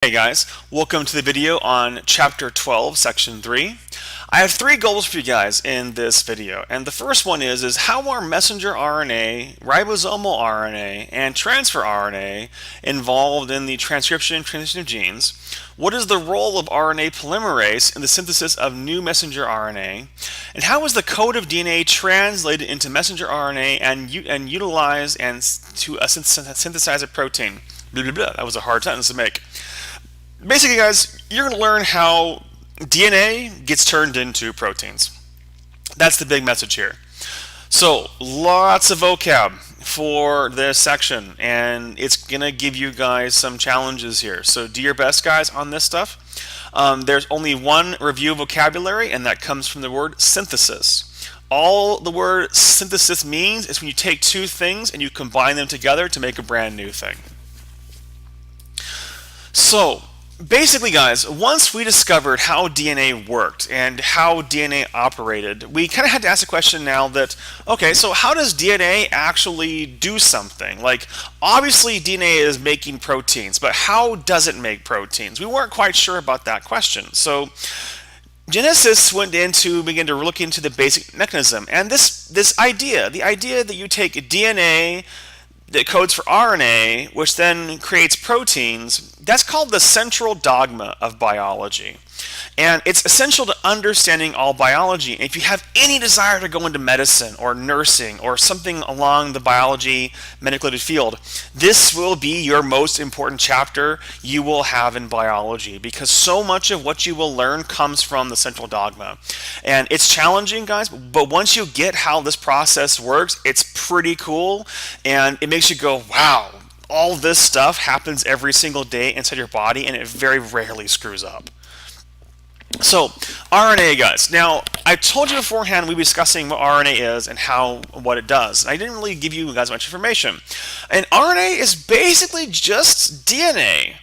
Hey guys, welcome to the video on Chapter 12, Section 3. I have three goals for you guys in this video, and the first one is how are messenger RNA, ribosomal RNA, and transfer RNA involved in the transcription and translation of genes? What is the role of RNA polymerase in the synthesis of new messenger RNA? And how is the code of DNA translated into messenger RNA and utilized to synthesize a protein? Blah, blah, blah. That was a hard sentence to make. Basically, guys, you're going to learn how DNA gets turned into proteins. That's the big message here. So, lots of vocab for this section, and it's going to give you guys some challenges here. So, do your best, guys, on this stuff. There's only one review vocabulary, and that comes from the word synthesis. All the word synthesis means is when you take two things and you combine them together to make a brand new thing. So, basically, guys, once we discovered how DNA worked and how DNA operated, we kind of had to ask the question now that, okay, so how does DNA actually do something? Like, obviously DNA is making proteins, but how does it make proteins? We weren't quite sure about that question. So, geneticists went in to begin to look into the basic mechanism, and the idea that you take DNA that codes for RNA, which then creates proteins, that's called the central dogma of biology. And it's essential to understanding all biology. And if you have any desire to go into medicine or nursing or something along the biology medical field, this will be your most important chapter you will have in biology, because so much of what you will learn comes from the central dogma. And it's challenging, guys, but once you get how this process works, it's pretty cool, and it makes you go, wow, all this stuff happens every single day inside your body, and it very rarely screws up. So, RNA, guys. Now, I told you beforehand we'd be discussing what RNA is and what it does. I didn't really give you guys much information. And RNA is basically just DNA,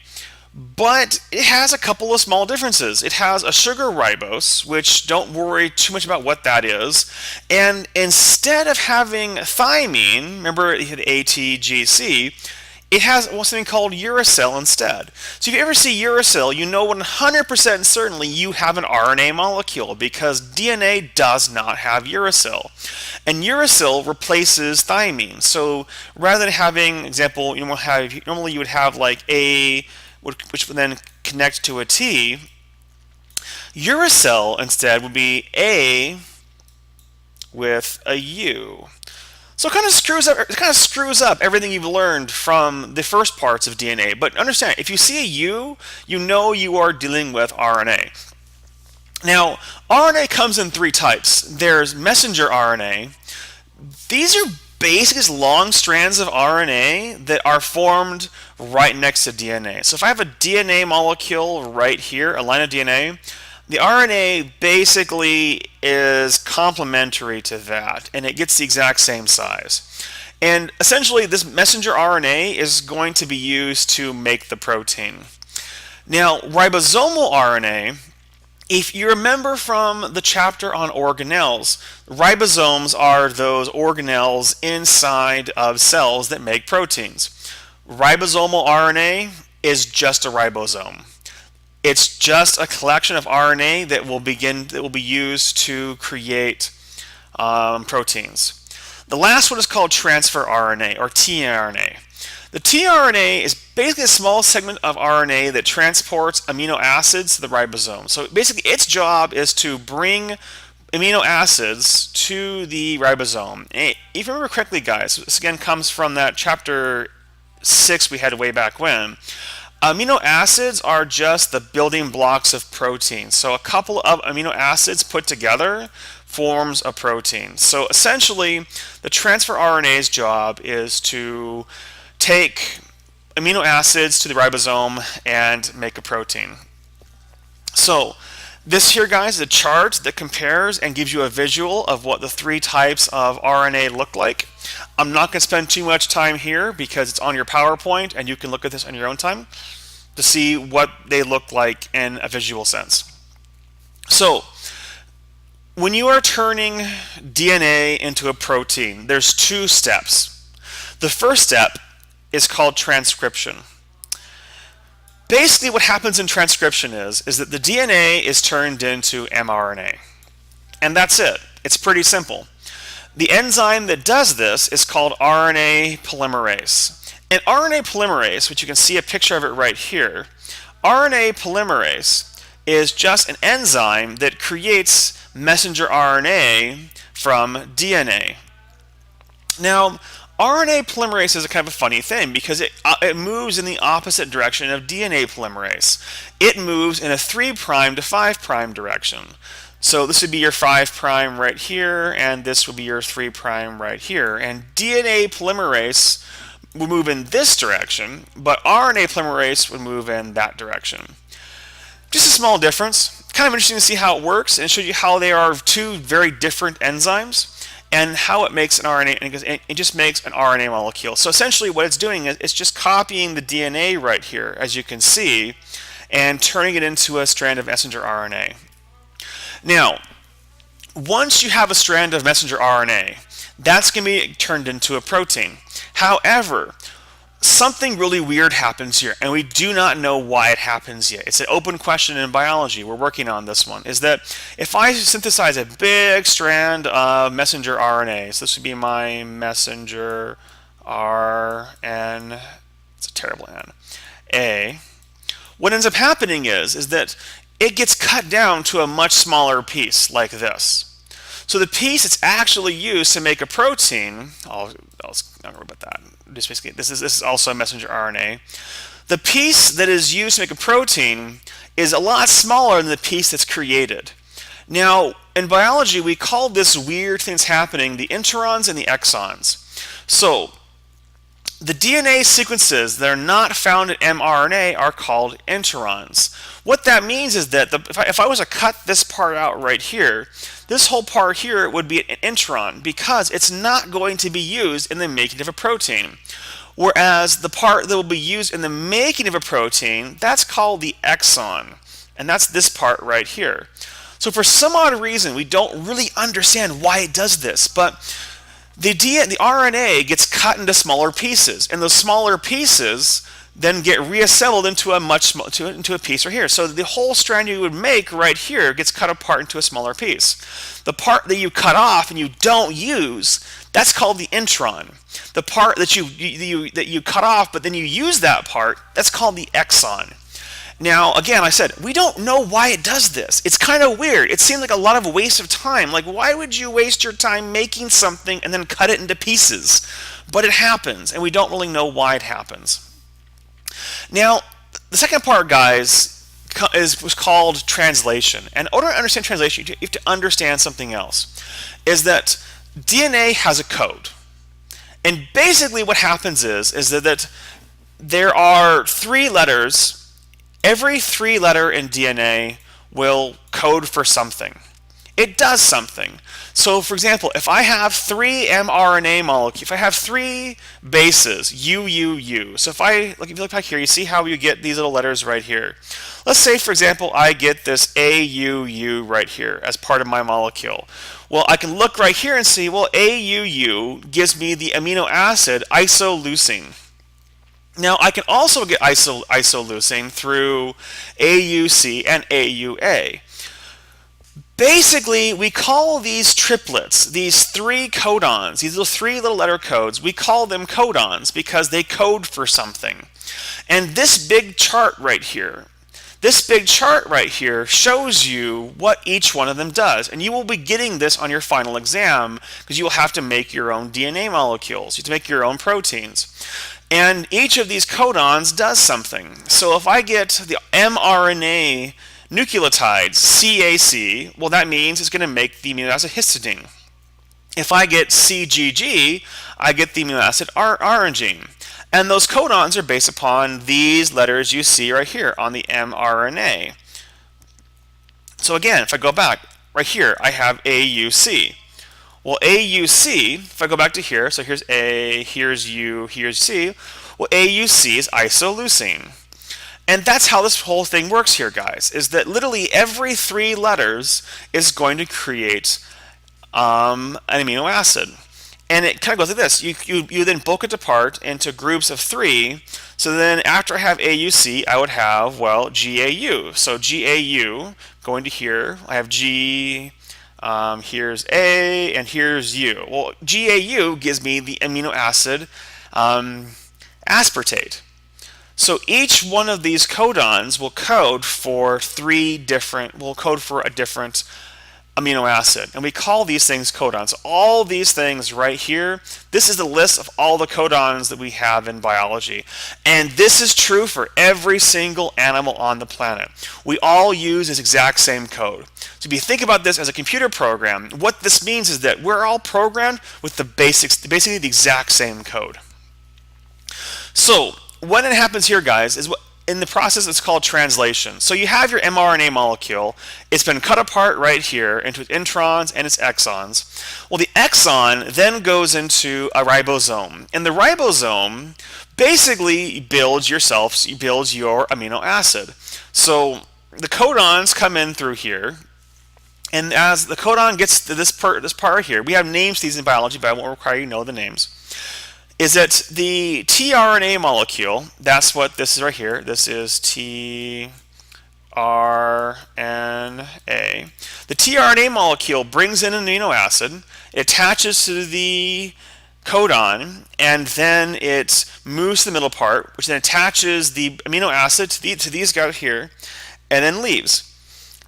but it has a couple of small differences. It has a sugar ribose, which don't worry too much about what that is. And instead of having thymine, remember it had ATGC, it has something called uracil instead. So if you ever see uracil, you know 100% certainly you have an RNA molecule, because DNA does not have uracil. And uracil replaces thymine. So rather than having, example, normally you would have like A, which would then connect to a T, uracil instead would be A with a U. So it kind of screws up everything you've learned from the first parts of DNA. But understand, if you see a U, you know you are dealing with RNA. Now, RNA comes in three types. There's messenger RNA. These are basically long strands of RNA that are formed right next to DNA. So if I have a DNA molecule right here, a line of DNA, the RNA basically is complementary to that, and it gets the exact same size. And essentially, this messenger RNA is going to be used to make the protein. Now, ribosomal RNA, if you remember from the chapter on organelles, ribosomes are those organelles inside of cells that make proteins. Ribosomal RNA is just a ribosome. It's just a collection of RNA that will be used to create proteins. The last one is called transfer RNA, or tRNA. The tRNA is basically a small segment of RNA that transports amino acids to the ribosome. So basically its job is to bring amino acids to the ribosome. And if you remember correctly, guys, this again comes from that chapter 6 we had way back when. Amino acids are just the building blocks of protein. So a couple of amino acids put together forms a protein. So essentially, the transfer RNA's job is to take amino acids to the ribosome and make a protein. So this here, guys, is a chart that compares and gives you a visual of what the three types of RNA look like. I'm not going to spend too much time here because it's on your PowerPoint and you can look at this on your own time to see what they look like in a visual sense. So, when you are turning DNA into a protein, there's two steps. The first step is called transcription. Basically, what happens in transcription is that the DNA is turned into mRNA. And that's it. It's pretty simple. The enzyme that does this is called RNA polymerase. And RNA polymerase, which you can see a picture of it right here, RNA polymerase is just an enzyme that creates messenger RNA from DNA. Now, RNA polymerase is a kind of a funny thing because it moves in the opposite direction of DNA polymerase. It moves in a 3' to 5' direction. So this would be your 5' right here, and this would be your 3' right here. And DNA polymerase would move in this direction, but RNA polymerase would move in that direction. Just a small difference. Kind of interesting to see how it works, and show you how they are two very different enzymes and how it makes an RNA. It just makes an RNA molecule. So essentially what it's doing is it's just copying the DNA right here, as you can see, and turning it into a strand of messenger RNA. Now, once you have a strand of messenger RNA, that's going to be turned into a protein. However, something really weird happens here, and we do not know why it happens yet. It's an open question in biology. We're working on this one. Is that if I synthesize a big strand of messenger RNA, so this would be my messenger RN, it's a terrible N, A, what ends up happening is that it gets cut down to a much smaller piece like this. So the piece that's actually used to make a protein, I'll not worry about that. Just basically, this is also a messenger RNA. The piece that is used to make a protein is a lot smaller than the piece that's created. Now, in biology, we call this weird things happening the interons and the exons. So the DNA sequences that are not found in mRNA are called interons. What that means is that if I was to cut this part out right here, this whole part here would be an intron because it's not going to be used in the making of a protein. Whereas the part that will be used in the making of a protein, that's called the exon. And that's this part right here. So for some odd reason, we don't really understand why it does this, but the RNA gets cut into smaller pieces, and those smaller pieces then get reassembled into a piece right here. So the whole strand you would make right here gets cut apart into a smaller piece. The part that you cut off and you don't use, that's called the intron. The part that you cut off but then you use that part, that's called the exon. Now, again, I said, we don't know why it does this. It's kind of weird. It seems like a lot of waste of time. Like, why would you waste your time making something and then cut it into pieces? But it happens, and we don't really know why it happens. Now, the second part, guys, was called translation. And in order to understand translation, you have to understand something else. Is that DNA has a code. And basically what happens is that there are 3 letters. Every 3 letter in DNA will code for something. It does something. So, for example, if I have 3 mRNA molecules, if I have 3 bases, U. So if you look back here, you see how you get these little letters right here. Let's say, for example, I get this AUU right here as part of my molecule. Well, I can look right here and see, well, AUU gives me the amino acid isoleucine. Now, I can also get isoleucine through AUC and AUA. Basically, we call these triplets, these 3 codons, these little 3 little letter codes, we call them codons because they code for something. And this big chart right here, shows you what each one of them does. And you will be getting this on your final exam because you will have to make your own DNA molecules. You have to make your own proteins. And each of these codons does something. So if I get the mRNA nucleotides, CAC, well, that means it's going to make the amino acid histidine. If I get CGG, I get the amino acid arginine. And those codons are based upon these letters you see right here on the mRNA. So again, if I go back, right here, I have AUC. Well, AUC, if I go back to here, so here's A, here's U, here's C, well, AUC is isoleucine. And that's how this whole thing works here, guys, is that literally every 3 letters is going to create an amino acid. And it kind of goes like this. You then bulk it apart into groups of 3. So then after I have AUC, I would have, well, GAU. So GAU, going to here, I have G, here's A, and here's U. Well, GAU gives me the amino acid aspartate. So each one of these codons will code for a different amino acid, and we call these things codons. All these things right here, this is the list of all the codons that we have in biology, and this is true for every single animal on the planet. We all use this exact same code. So if you think about this as a computer program, what this means is that we're all programmed with the basics, basically the exact same code. So what happens here, guys, is in the process it's called translation. So you have your mRNA molecule. It's been cut apart right here into its introns and its exons. Well, the exon then goes into a ribosome, and the ribosome basically builds your amino acid. So the codons come in through here, and as the codon gets to this part right here, we have names to these in biology, but I won't require you to know the names. Is that the tRNA molecule, that's what this is right here. This is tRNA. The tRNA molecule brings in an amino acid, it attaches to the codon, and then it moves to the middle part, which then attaches the amino acid to these guys here, and then leaves.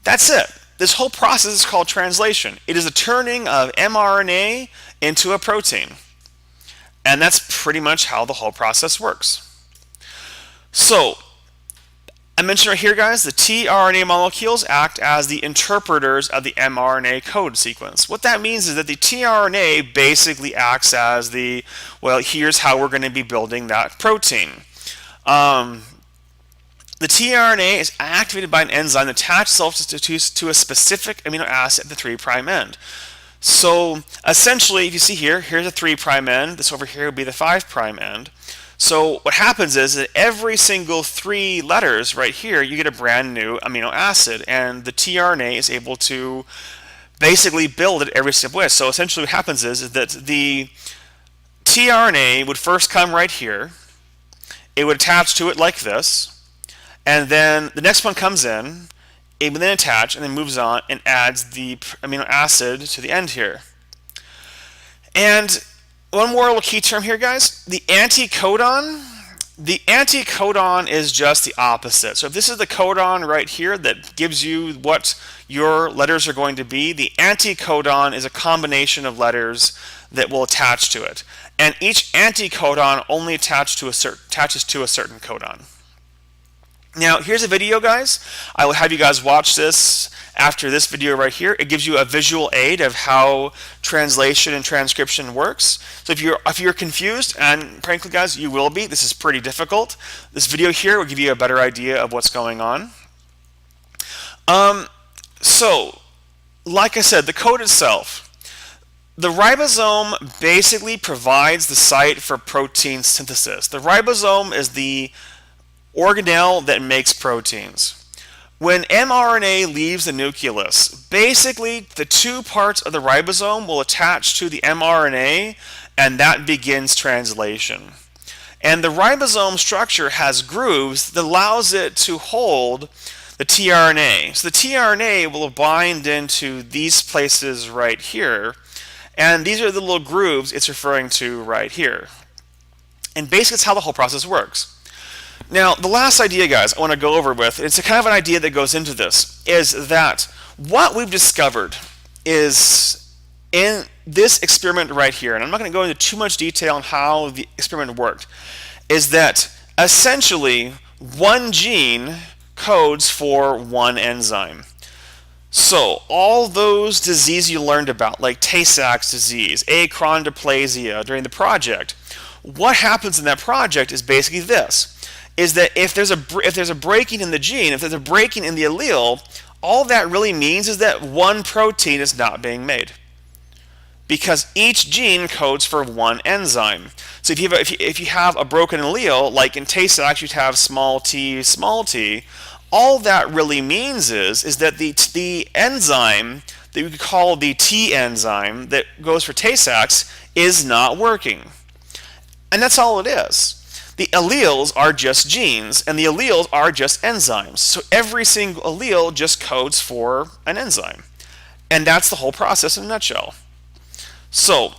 That's it. This whole process is called translation. It is the turning of mRNA into a protein. And that's pretty much how the whole process works. So, I mentioned right here, guys, the tRNA molecules act as the interpreters of the mRNA code sequence. What that means is that the tRNA basically acts as here's how we're going to be building that protein. The tRNA is activated by an enzyme that attaches itself to a specific amino acid at the 3' end. So essentially, if you see here, here's a 3' end. This over here would be the 5' end. So what happens is that every single 3 letters right here, you get a brand new amino acid, and the tRNA is able to basically build it every step way. So essentially what happens is that the tRNA would first come right here. It would attach to it like this, and then the next one comes in. It would then attach and then moves on and adds the amino acid to the end here. And one more little key term here, guys. The anticodon is just the opposite. So if this is the codon right here that gives you what your letters are going to be, the anticodon is a combination of letters that will attach to it. And each anticodon only attaches to a certain codon. Now, here's a video, guys. I will have you guys watch this after this video right here. It gives you a visual aid of how translation and transcription works. So if you're confused, and frankly, guys, you will be. This is pretty difficult. This video here will give you a better idea of what's going on. So, like I said, the code itself. The ribosome basically provides the site for protein synthesis. The ribosome is the organelle that makes proteins. When mRNA leaves the nucleus, basically the 2 parts of the ribosome will attach to the mRNA, and that begins translation. And the ribosome structure has grooves that allows it to hold the tRNA. So the tRNA will bind into these places right here, and these are the little grooves it's referring to right here. And basically that's how the whole process works. Now, the last idea, guys, I want to go over with, it's a kind of an idea that goes into this, is that what we've discovered is in this experiment right here, and I'm not going to go into too much detail on how the experiment worked, is that essentially one gene codes for one enzyme. So all those diseases you learned about, like Tay-Sachs disease, achondroplasia during the project, what happens in that project is basically this. Is that if there's a breaking in the gene, if there's a breaking in the allele, all that really means is that one protein is not being made, because each gene codes for one enzyme. So if you have a broken allele, like in Tay-Sachs you'd have small t, all that really means is that the enzyme that we could call the T enzyme that goes for Tay-Sachs is not working. And that's all it is. The alleles are just genes, and the alleles are just enzymes. So every single allele just codes for an enzyme. And that's the whole process in a nutshell. So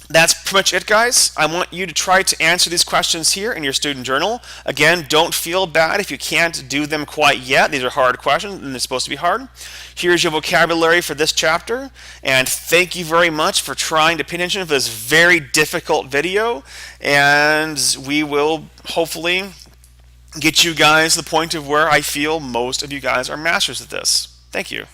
that's pretty much it, guys. I want you to try to answer these questions here in your student journal. Again, don't feel bad if you can't do them quite yet. These are hard questions, and they're supposed to be hard. Here's your vocabulary for this chapter, and thank you very much for trying to pay attention to this very difficult video, and we will hopefully get you guys to the point of where I feel most of you guys are masters at this. Thank you.